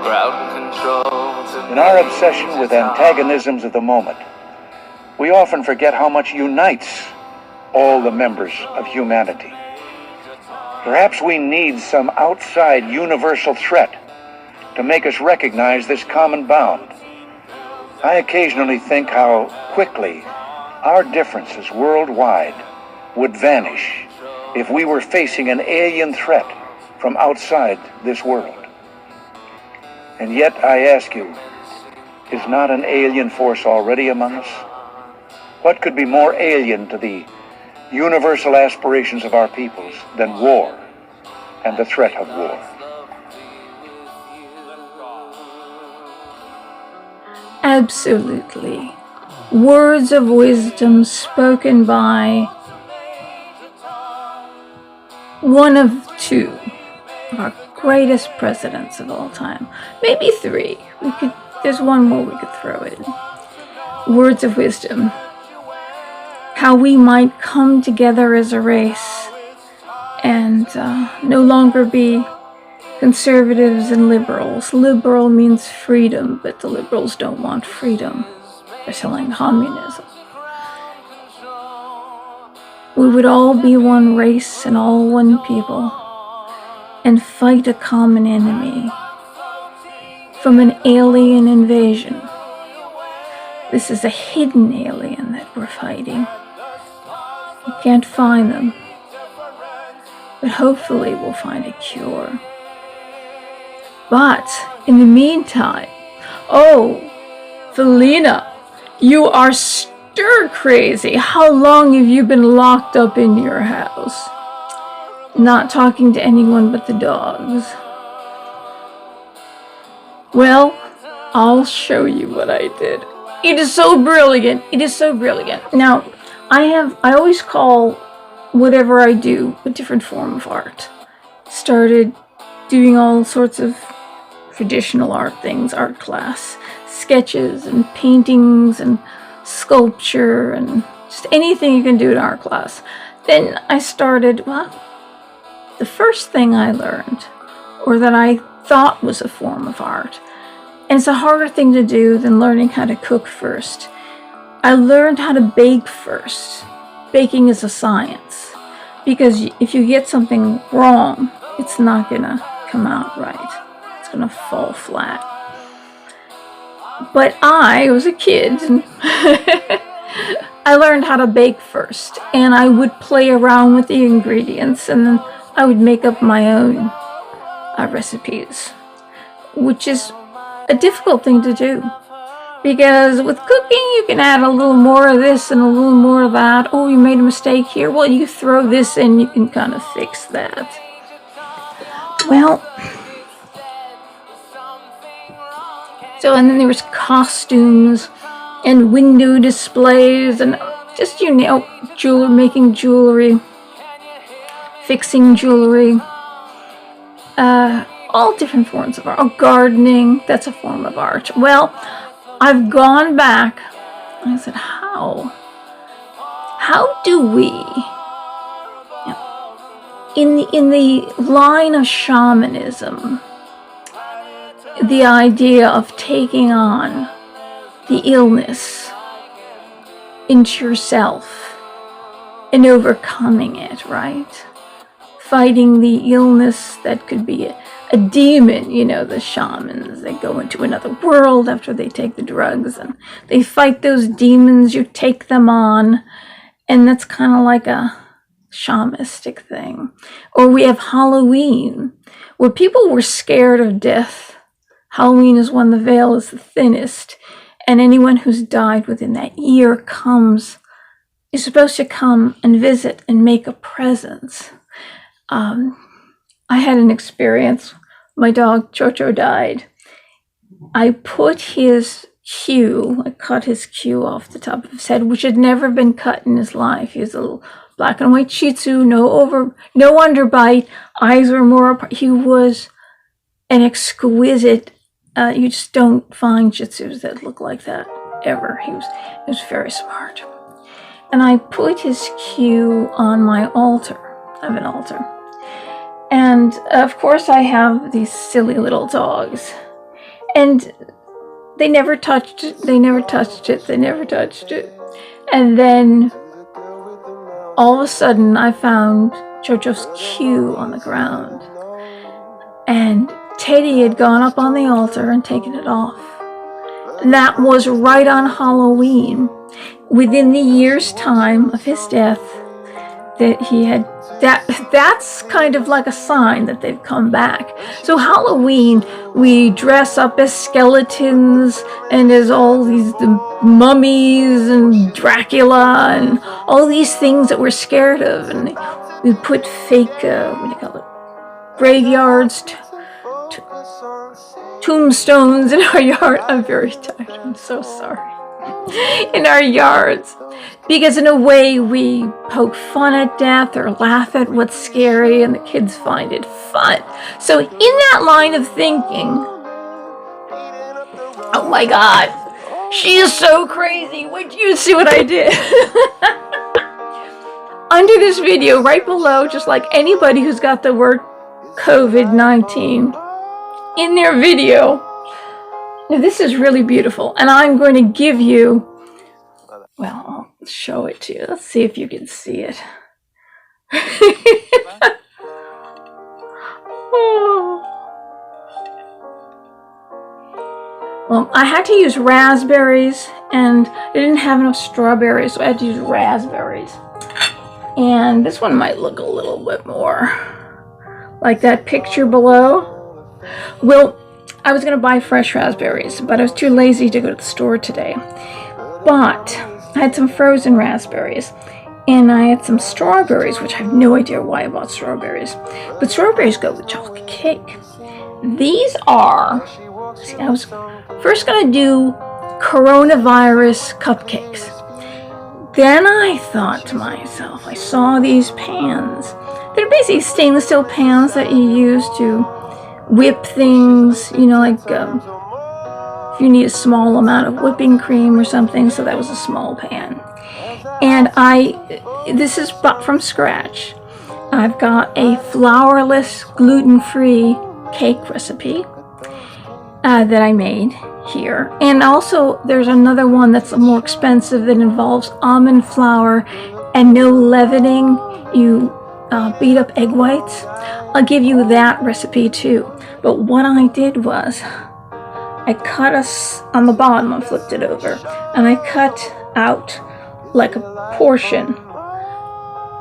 In our obsession with antagonisms of the moment, we often forget how much unites all the members of humanity. Perhaps we need some outside universal threat to make us recognize this common bond. I occasionally think how quickly our differences worldwide would vanish if we were facing an alien threat from outside this world. And yet I ask you, is not an alien force already among us? What could be more alien to the universal aspirations of our peoples than war and the threat of war? Absolutely. Words of wisdom spoken by one of two of our greatest presidents of all time. Maybe three. There's one more we could throw in. Words of wisdom. How we might come together as a race and no longer be conservatives and liberals. Liberal means freedom, but the liberals don't want freedom. They're selling communism. We would all be one race and all one people and fight a common enemy from an alien invasion. This is a hidden alien that we're fighting. We can't find them, but hopefully we'll find a cure. But in the meantime, Felina, you are stir crazy. How long have you been locked up in your house? Not talking to anyone but the dogs. Well, I'll show you what I did. It is so brilliant. It is so brilliant. Now, I always call whatever I do a different form of art. Started doing all sorts of traditional art things, art class, sketches and paintings and sculpture and just anything you can do in art class. Then I started, the first thing I learned, or that I thought was a form of art, and it's a harder thing to do than learning how to cook first. I learned how to bake first. Baking is a science, because if you get something wrong, it's not gonna come out right. It's gonna fall flat. But I was a kid, and I learned how to bake first, and I would play around with the ingredients, and then I would make up my own recipes, which is a difficult thing to do, because with cooking you can add a little more of this and a little more of that. Oh, you made a mistake here. Well, you throw this in, you can kind of fix that. Well, so, and then there was costumes and window displays and just, making jewelry, fixing jewelry, all different forms of art. Oh, gardening, that's a form of art. Well, I've gone back and I said, how do we, in the line of shamanism, the idea of taking on the illness into yourself and overcoming it, right? Fighting the illness that could be a demon, the shamans, they go into another world after they take the drugs and they fight those demons, you take them on, and that's kind of like a shamanistic thing. Or we have Halloween, where people were scared of death. Halloween is when the veil is the thinnest, and anyone who's died within that year is supposed to come and visit and make a presence. I had an experience. My dog Chocho died. I put his I cut his queue off the top of his head, which had never been cut in his life. He was a little black and white Shih Tzu, no underbite, eyes were more apart. He was an exquisite. You just don't find Shih Tzus that look like that ever. He was very smart. And I put his queue on my altar. I have an altar. And of course I have these silly little dogs. And they never touched it. They never touched it. They never touched it. And then all of a sudden I found Jojo's cue on the ground. And Teddy had gone up on the altar and taken it off. And that was right on Halloween, within the year's time of his death, that he had, that's kind of like a sign that they've come back. So Halloween, we dress up as skeletons and as all these mummies and Dracula and all these things that we're scared of. And we put fake, what do you call it, graveyards, tombstones in our yard. I'm very tired. I'm so sorry. In our yards. Because in a way we poke fun at death or laugh at what's scary and the kids find it fun. So in that line of thinking, oh my God, she is so crazy. Would you see what I did? Under this video, right below, just like anybody who's got the word COVID-19 in their video. Now this is really beautiful, and I'm going to give you, well, I'll show it to you. Let's see if you can see it. Oh. Well, I had to use raspberries, and I didn't have enough strawberries, so I had to use raspberries. And this one might look a little bit more like that picture below. Well, I was going to buy fresh raspberries, but I was too lazy to go to the store today. But I had some frozen raspberries, and I had some strawberries, which I have no idea why I bought strawberries. But strawberries go with chocolate cake. These are, see, I was first going to do coronavirus cupcakes. Then I thought to myself, I saw these pans. They're basically stainless steel pans that you use to whip things, you know, like if you need a small amount of whipping cream or something. So that was a small pan. And this is bought from scratch. I've got a flourless, gluten-free cake recipe that I made here. And also there's another one that's more expensive that involves almond flour and no leavening. You beat up egg whites. I'll give you that recipe too. But what I did was I cut us on the bottom, I flipped it over, and I cut out like a portion.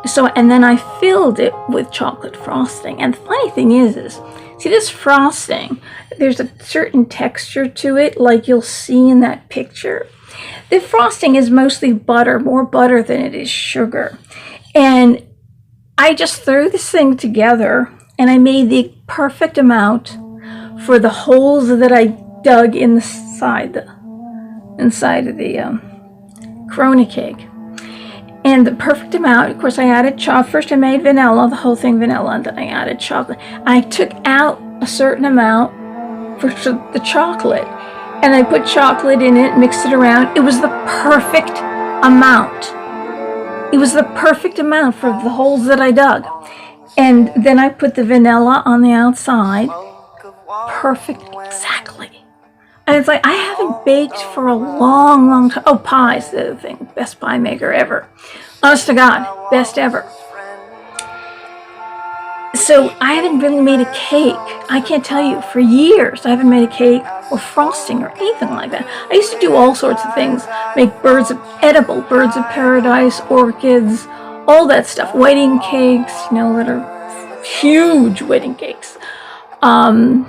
So, and then I filled it with chocolate frosting. And the funny thing is see this frosting, there's a certain texture to it, like you'll see in that picture. The frosting is mostly butter, more butter than it is sugar. And I just threw this thing together and I made the perfect amount for the holes that I dug inside of the Corona cake. And the perfect amount, of course, I added chocolate. First I made vanilla, the whole thing vanilla, and then I added chocolate. I took out a certain amount for the chocolate, and I put chocolate in it, mixed it around. It was the perfect amount. It was the perfect amount for the holes that I dug. And then I put the vanilla on the outside. Perfect, exactly. And it's like, I haven't baked for a long, long time. Oh, pie's the other thing. Best pie maker ever. Honest to God, best ever. So I haven't really made a cake. I can't tell you, for years, I haven't made a cake or frosting or anything like that. I used to do all sorts of things. Make edible birds of paradise, orchids, all that stuff. Wedding cakes, you know, that are huge wedding cakes. But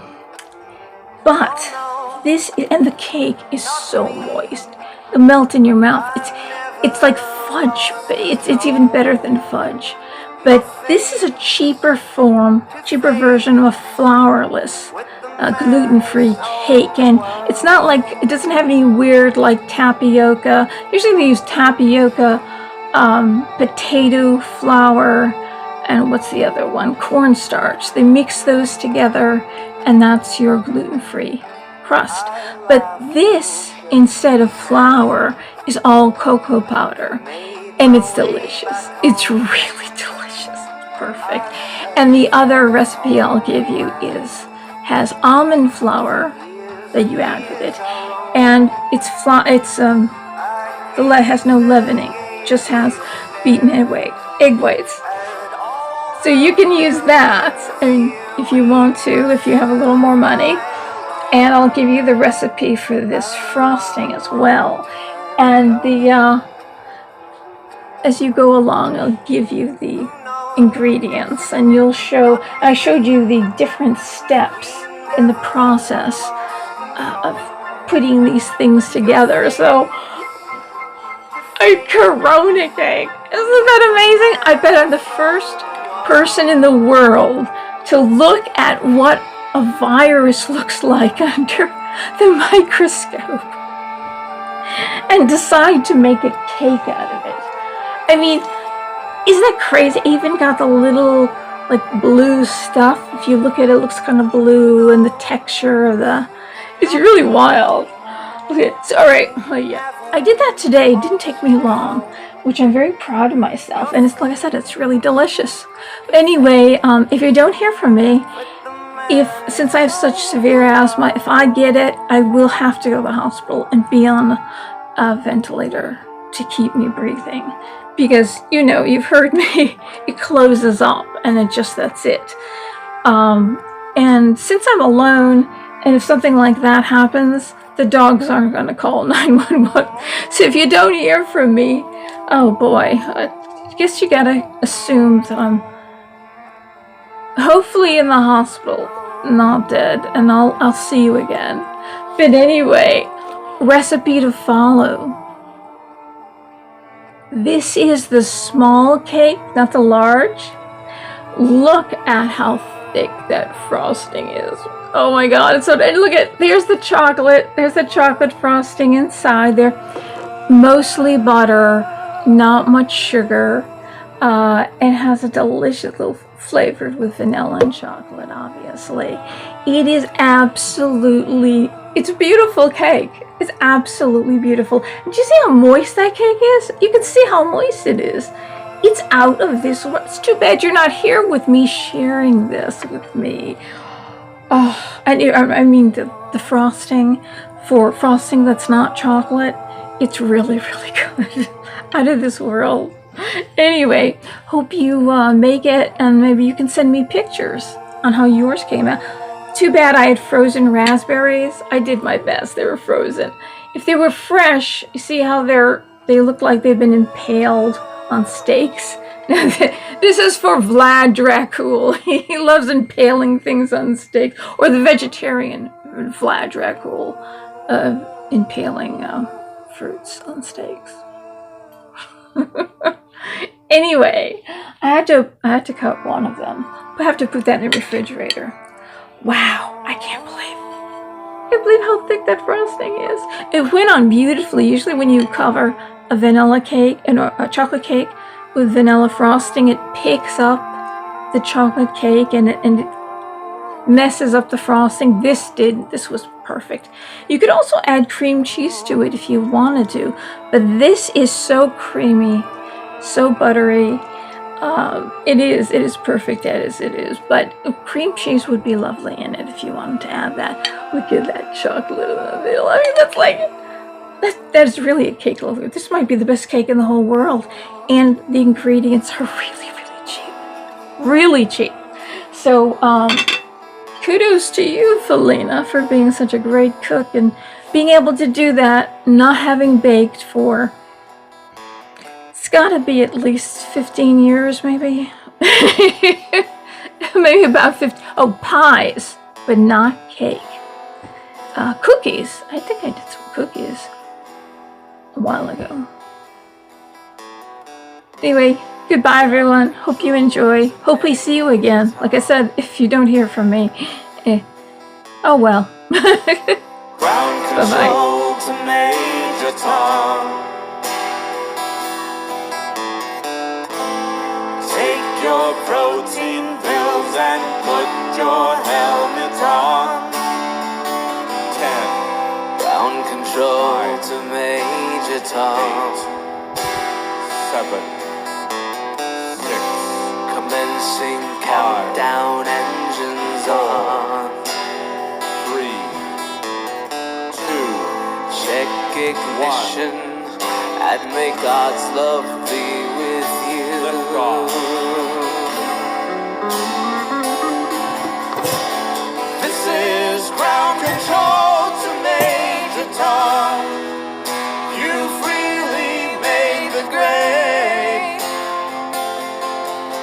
this, and the cake is so moist. It'll melt in your mouth. It's like fudge, but it's even better than fudge. But this is a cheaper version of a flourless, gluten-free cake. And it's not like, it doesn't have any weird like tapioca. Usually they use tapioca, potato flour, and what's the other one? Cornstarch. They mix those together, and that's your gluten-free crust. But this, instead of flour, is all cocoa powder, and it's delicious. It's really delicious. Perfect. And the other recipe I'll give you has almond flour, that you add with it, and the lead has no leavening, just has beaten egg whites. So you can use that, and if you want to, if you have a little more money. And I'll give you the recipe for this frosting as well. And as you go along, I'll give you the ingredients, and I showed you the different steps in the process of putting these things together. So, a Corona cake. Isn't that amazing? I bet I'm the first person in the world to look at what a virus looks like under the microscope and decide to make a cake out of it. I mean, isn't that crazy? I even got the little blue stuff. If you look at it, it looks kind of blue, and the texture of it's really wild. Okay, so all right, well, yeah, I did that today. It didn't take me long, which I'm very proud of myself. And it's like I said, it's really delicious. But anyway, if you don't hear from me, since I have such severe asthma, if I get it, I will have to go to the hospital and be on a ventilator to keep me breathing. Because, you've heard me, it closes up and that's it. And since I'm alone, and if something like that happens, the dogs aren't going to call 911. So if you don't hear from me, oh boy, I guess you gotta assume that I'm hopefully in the hospital, not dead, and I'll see you again. But anyway, recipe to follow. This is the small cake, not the large. Look at how thick that frosting is. Oh my god, and look there's the chocolate frosting inside there. Mostly butter, not much sugar. It has a delicious little flavor with vanilla and chocolate, obviously. It's a beautiful cake. It's absolutely beautiful. Did you see how moist that cake is? You can see how moist it is. It's out of this world. It's too bad you're not here with me sharing this with me. Oh, I mean the frosting, for frosting that's not chocolate, it's really, really good. Out of this world. Anyway, hope you make it, and maybe you can send me pictures on how yours came out. Too bad I had frozen raspberries. I did my best. They were frozen. If they were fresh, you see how they look like they've been impaled on stakes? This is for Vlad Dracula. He loves impaling things on stakes. Or the vegetarian Vlad Dracula impaling fruits on stakes. Anyway, I had to cut one of them. I have to put that in the refrigerator. Wow, I can't believe how thick that frosting is. It went on beautifully. Usually when you cover a vanilla cake and a chocolate cake with vanilla frosting, it picks up the chocolate cake and it messes up the frosting. This didn't. This was perfect. You could also add cream cheese to it if you wanted to, but this is so creamy, so buttery. It is perfect as it is, but cream cheese would be lovely in it if you wanted to add that. Look at that chocolate in the middle. I mean, that's really a cake. This might be the best cake in the whole world, and the ingredients are really, really cheap. Really cheap. So, kudos to you, Felina, for being such a great cook and being able to do that, not having baked for... It's gotta be at least 15 years, maybe. Maybe about 50. Oh, pies, but not cake. Cookies. I think I did some cookies a while ago. Anyway, goodbye, everyone. Hope you enjoy. Hope we see you again. Like I said, if you don't hear from me, oh well. Bye-bye. Your protein pills and put your helmet on. 10. Ground control to Major Tom. 7. 6. Commencing countdown, engines on. 3. ignition and may God's love be with you. This is ground control to Major Tom. You freely made the grade,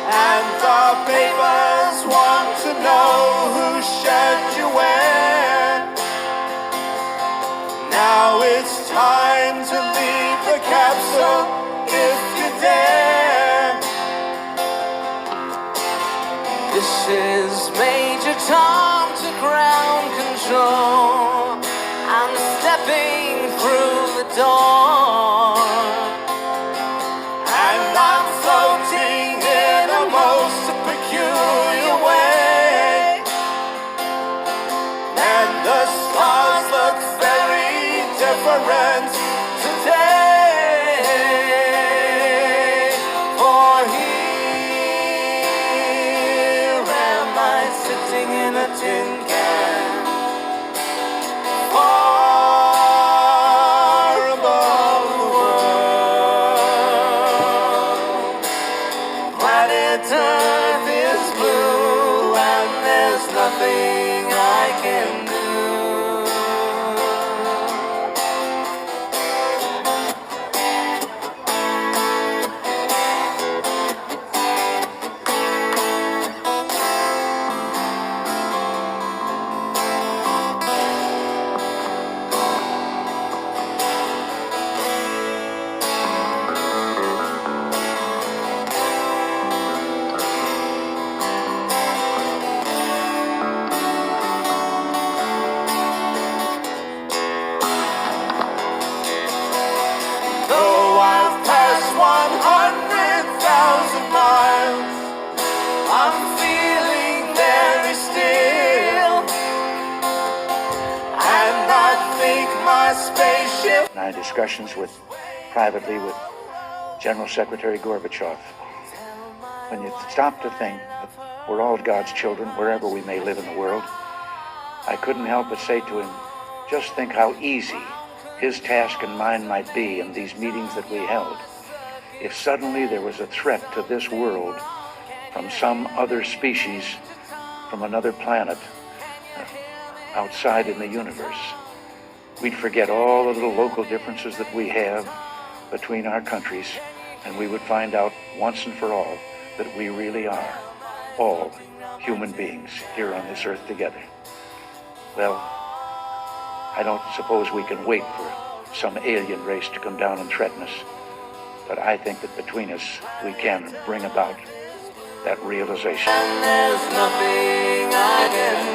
and the papers want to know who shed you where. Now it's time to leave the capsule if you dare. This is Major Tom to ground control. I'm stepping through the door, and I'm floating in a most peculiar way, and the stars look very different today. For here am I sitting in a tin can, far above the world. Planet Earth is blue, and there's nothing I can do. Though I've passed 100,000 miles, I'm feeling very still, and I think my spaceship. My discussions privately with General Secretary Gorbachev. When you stop to think that we're all God's children, wherever we may live in the world, I couldn't help but say to him, just think how easy his task and mine might be in these meetings that we held if suddenly there was a threat to this world from some other species, from another planet, outside in the universe. We'd forget all the little local differences that we have between our countries, and we would find out once and for all that we really are all human beings here on this earth together. Well, I don't suppose we can wait for some alien race to come down and threaten us, but I think that between us we can bring about that realization. And there's nothing I can